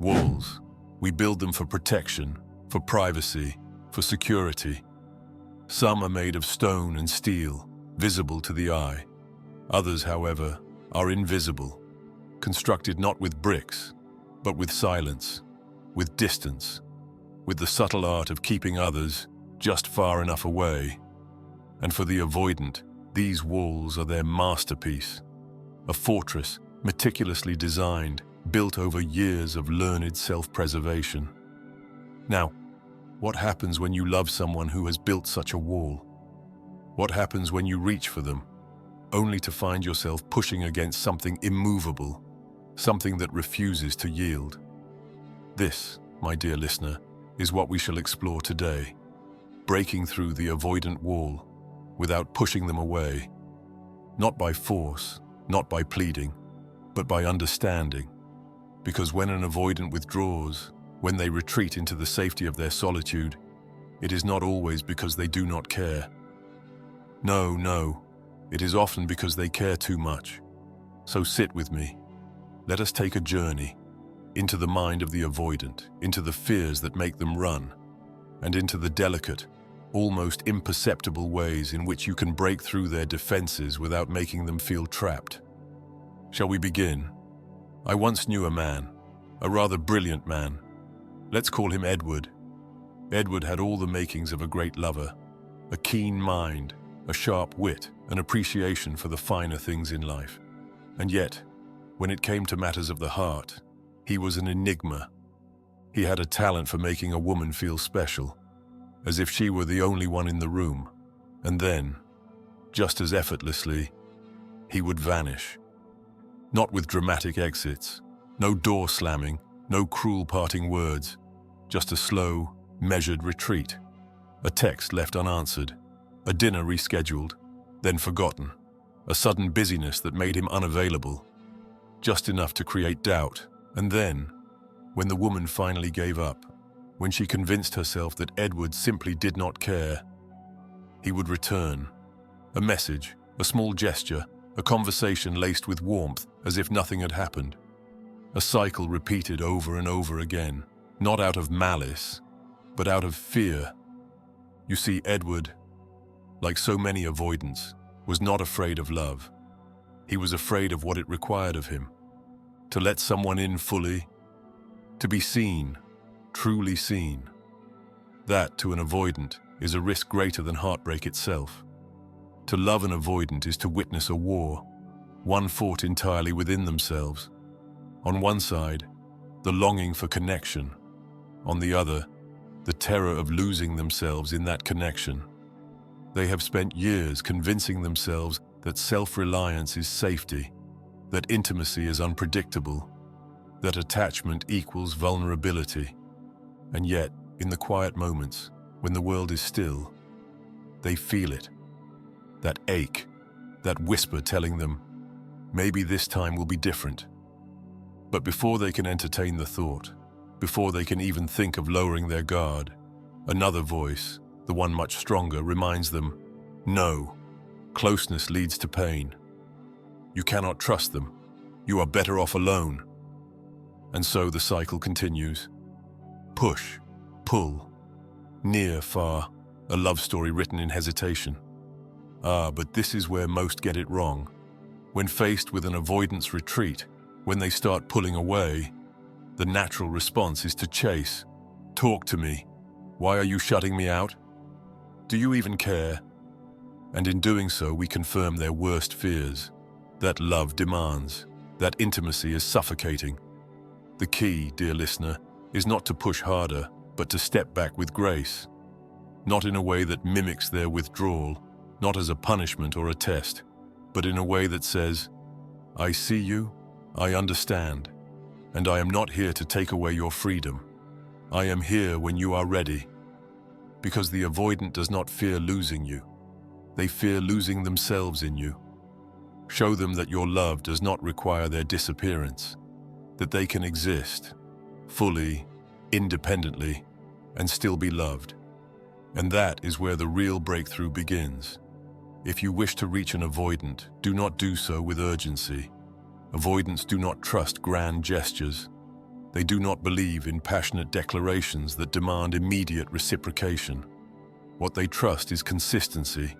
Walls. We build them for protection, for privacy, for security. Some are made of stone and steel, visible to the eye. Others, however, are invisible, constructed not with bricks, but with silence, with distance, with the subtle art of keeping others just far enough away. And for the avoidant, these walls are their masterpiece, a fortress meticulously designed, built over years of learned self-preservation. Now, what happens when you love someone who has built such a wall? What happens when you reach for them, only to find yourself pushing against something immovable, something that refuses to yield? This, my dear listener, is what we shall explore today, breaking through the avoidant wall without pushing them away, not by force, not by pleading, but by understanding. Because when an avoidant withdraws, when they retreat into the safety of their solitude, it is not always because they do not care. No, it is often because they care too much. So sit with me. Let us take a journey into the mind of the avoidant, into the fears that make them run, and into the delicate, almost imperceptible ways in which you can break through their defenses without making them feel trapped. Shall we begin? I once knew a man, a rather brilliant man. Let's call him Edward. Edward had all the makings of a great lover, a keen mind, a sharp wit, an appreciation for the finer things in life. And yet, when it came to matters of the heart, he was an enigma. He had a talent for making a woman feel special, as if she were the only one in the room. And then, just as effortlessly, he would vanish. Not with dramatic exits, no door slamming, no cruel parting words, just a slow, measured retreat. A text left unanswered, a dinner rescheduled, then forgotten, a sudden busyness that made him unavailable, just enough to create doubt. And then, when the woman finally gave up, when she convinced herself that Edward simply did not care, he would return. A message, a small gesture, a conversation laced with warmth, as if nothing had happened. A cycle repeated over and over again, not out of malice, but out of fear. You see, Edward, like so many avoidants, was not afraid of love. He was afraid of what it required of him. To let someone in fully, to be seen, truly seen. That, to an avoidant, is a risk greater than heartbreak itself. To love an avoidant is to witness a war, one fought entirely within themselves. On one side, the longing for connection. On the other, the terror of losing themselves in that connection. They have spent years convincing themselves that self-reliance is safety, that intimacy is unpredictable, that attachment equals vulnerability. And yet, in the quiet moments, when the world is still, they feel it. That ache, that whisper telling them, maybe this time will be different. But before they can entertain the thought, before they can even think of lowering their guard, another voice, the one much stronger, reminds them, no, closeness leads to pain. You cannot trust them. You are better off alone. And so the cycle continues. Push, pull, near, far, a love story written in hesitation. But this is where most get it wrong. When faced with an avoidance retreat, when they start pulling away, the natural response is to chase. Talk to me. Why are you shutting me out? Do you even care? And in doing so, we confirm their worst fears. That love demands, that intimacy is suffocating. The key, dear listener, is not to push harder, but to step back with grace. Not in a way that mimics their withdrawal, not as a punishment or a test, but in a way that says, I see you, I understand, and I am not here to take away your freedom. I am here when you are ready. Because the avoidant does not fear losing you. They fear losing themselves in you. Show them that your love does not require their disappearance, that they can exist, fully, independently, and still be loved. And that is where the real breakthrough begins. If you wish to reach an avoidant, do not do so with urgency. Avoidants do not trust grand gestures. They do not believe in passionate declarations that demand immediate reciprocation. What they trust is consistency.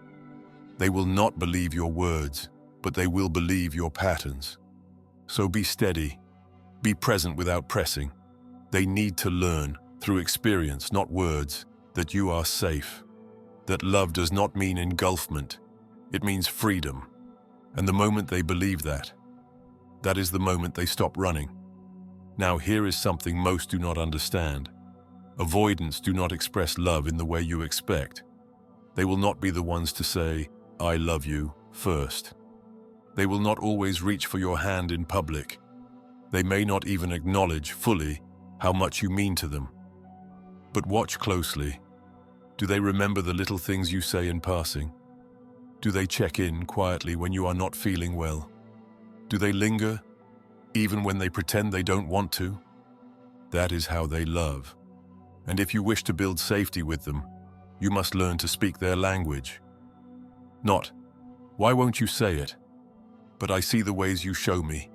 They will not believe your words, but they will believe your patterns. So be steady. Be present without pressing. They need to learn, through experience, not words, that you are safe. That love does not mean engulfment. It means freedom. And the moment they believe that, that is the moment they stop running. Now here is something most do not understand. Avoidants do not express love in the way you expect. They will not be the ones to say, "I love you," first. They will not always reach for your hand in public. They may not even acknowledge fully how much you mean to them. But watch closely. Do they remember the little things you say in passing? Do they check in quietly when you are not feeling well? Do they linger, even when they pretend they don't want to? That is how they love. And if you wish to build safety with them, you must learn to speak their language. Not, "Why won't you say it?" But "I see the ways you show me."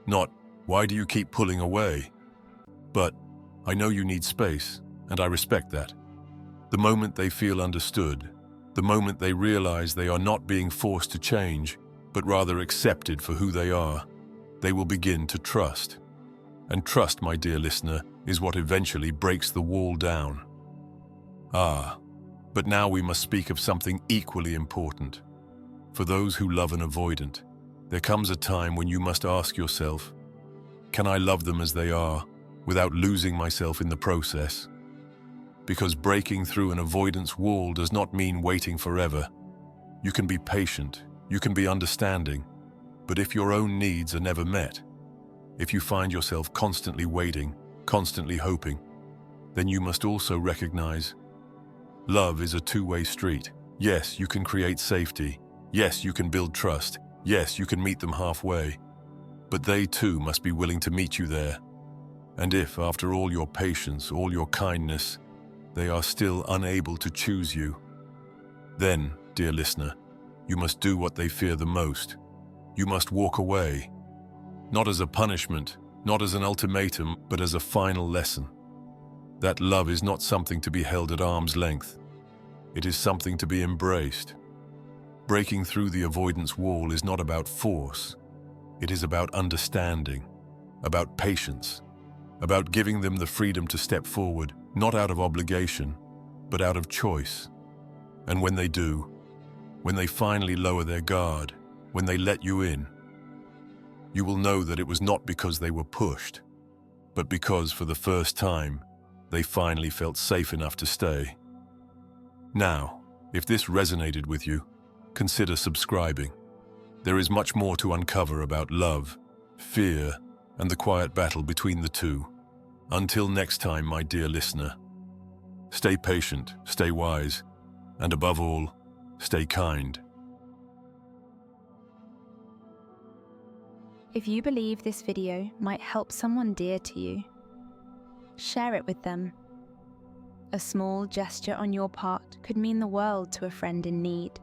Not, "Why do you keep pulling away?" But, "I know you need space, and I respect that." The moment they feel understood, the moment they realize they are not being forced to change, but rather accepted for who they are, they will begin to trust. And trust, my dear listener, is what eventually breaks the wall down. But now we must speak of something equally important. For those who love an avoidant, there comes a time when you must ask yourself, can I love them as they are, without losing myself in the process? Because breaking through an avoidance wall does not mean waiting forever. You can be patient, you can be understanding, but if your own needs are never met, if you find yourself constantly waiting, constantly hoping, then you must also recognize love is a two-way street. Yes, you can create safety. Yes, you can build trust. Yes, you can meet them halfway. But they too must be willing to meet you there. And if, after all your patience, all your kindness, they are still unable to choose you, then, dear listener, you must do what they fear the most. You must walk away. Not as a punishment, not as an ultimatum, but as a final lesson. That love is not something to be held at arm's length. It is something to be embraced. Breaking through the avoidance wall is not about force. It is about understanding, about patience, about giving them the freedom to step forward, not out of obligation, but out of choice. And when they do, when they finally lower their guard, when they let you in, you will know that it was not because they were pushed, but because for the first time, they finally felt safe enough to stay. Now, if this resonated with you, consider subscribing. There is much more to uncover about love, fear, and the quiet battle between the two. Until next time, my dear listener, stay patient, stay wise, and above all, stay kind. If you believe this video might help someone dear to you, share it with them. A small gesture on your part could mean the world to a friend in need.